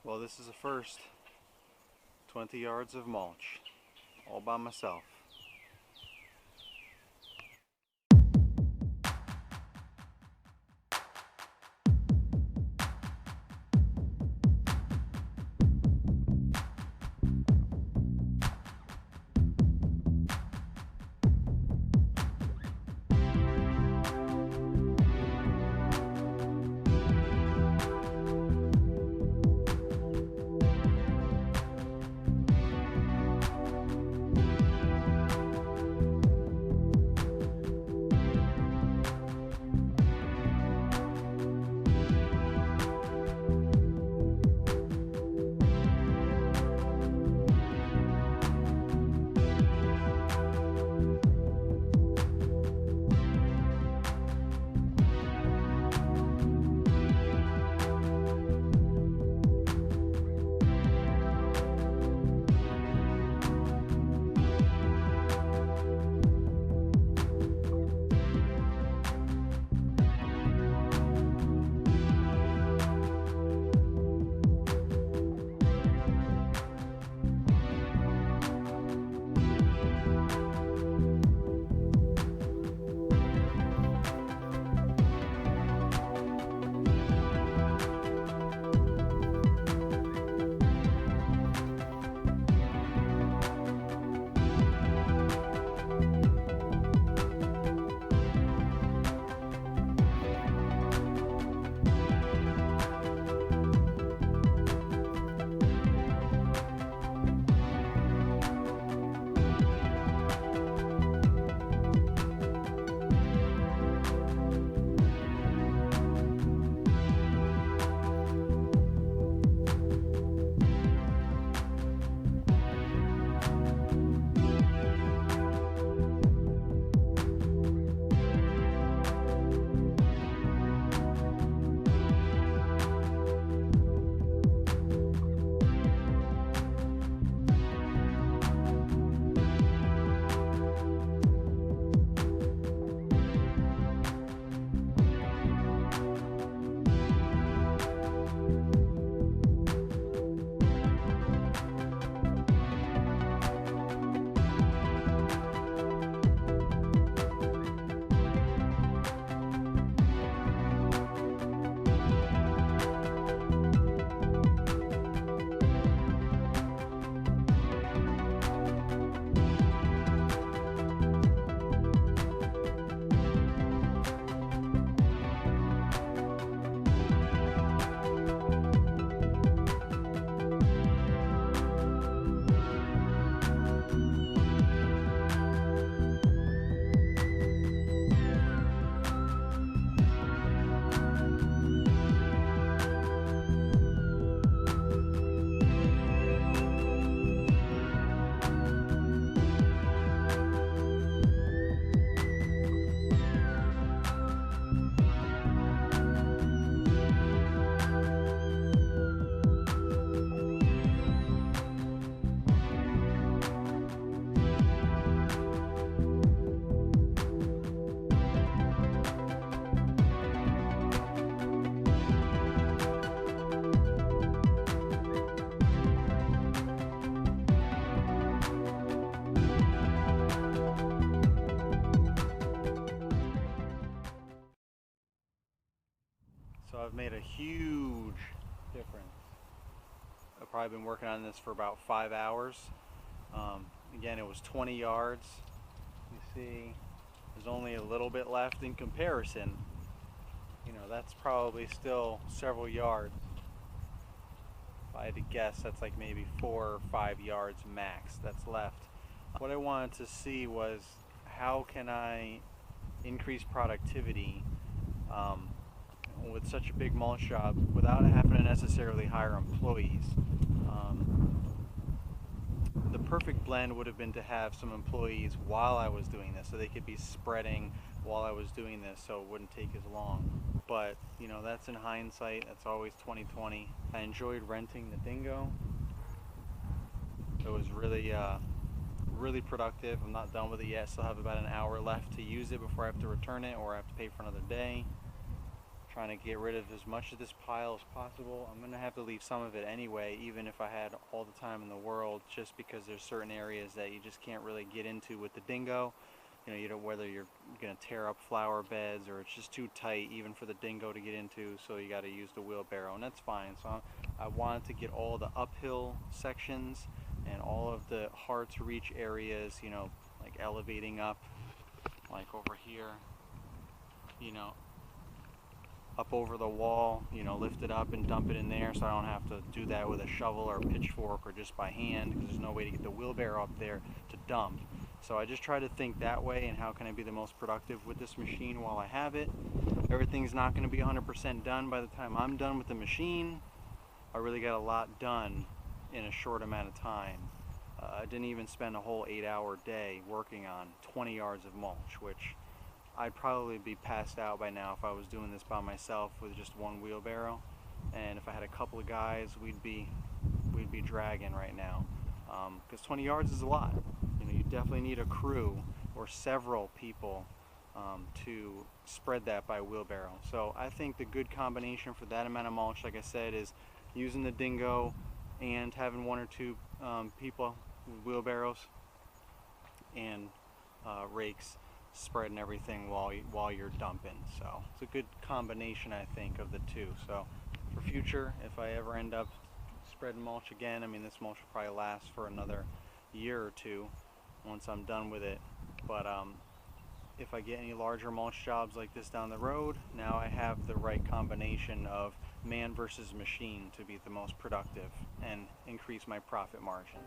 Well, this is the first 20 yards of mulch, all by myself. So I've made a huge difference. I've probably been working on this for about 5 hours. Again, it was 20 yards. You see, there's only a little bit left in comparison. You know, that's probably still several yards. If I had to guess, that's like maybe 4 or 5 yards max that's left. What I wanted to see was how can I increase productivity with such a big mulch job without having to necessarily hire employees. The perfect blend would have been to have some employees while I was doing this, so they could be spreading while I was doing this, so it wouldn't take as long. But you know, that's in hindsight. That's always 2020. I enjoyed renting the Dingo. It was really really productive. I'm not done with it yet. Still have about an hour left to use it before I have to return it or I have to pay for another day. trying to get rid of as much of this pile as possible. I'm gonna have to leave some of it anyway, even if I had all the time in the world, just because there's certain areas that you just can't really get into with the Dingo. You know, whether you're gonna tear up flower beds or it's just too tight even for the Dingo to get into, so you got to use the wheelbarrow, and that's fine. So I wanted to get all the uphill sections and all of the hard to reach areas, you know, like elevating up, like over here, you know, up over the wall, you know, lift it up and dump it in there, so I don't have to do that with a shovel or a pitchfork or just by hand, because there's no way to get the wheelbarrow up there to dump. So I just try to think that way, and how can I be the most productive with this machine while I have it. Everything's not going to be 100% done by the time I'm done with the machine. I really got a lot done in a short amount of time. I didn't even spend a whole 8-hour day working on 20 yards of mulch, which I'd probably be passed out by now if I was doing this by myself with just one wheelbarrow. And if I had a couple of guys, we'd be dragging right now, because 20 yards is a lot. You know, you definitely need a crew or several people to spread that by wheelbarrow. So I think the good combination for that amount of mulch, like I said, is using the Dingo and having one or two people with wheelbarrows and rakes spreading everything while you're dumping. So it's a good combination, I think, of the two. So for future, if I ever end up spreading mulch again, I mean, this mulch will probably last for another year or two once I'm done with it. But if I get any larger mulch jobs like this down the road, now I have the right combination of man versus machine to be the most productive and increase my profit margin.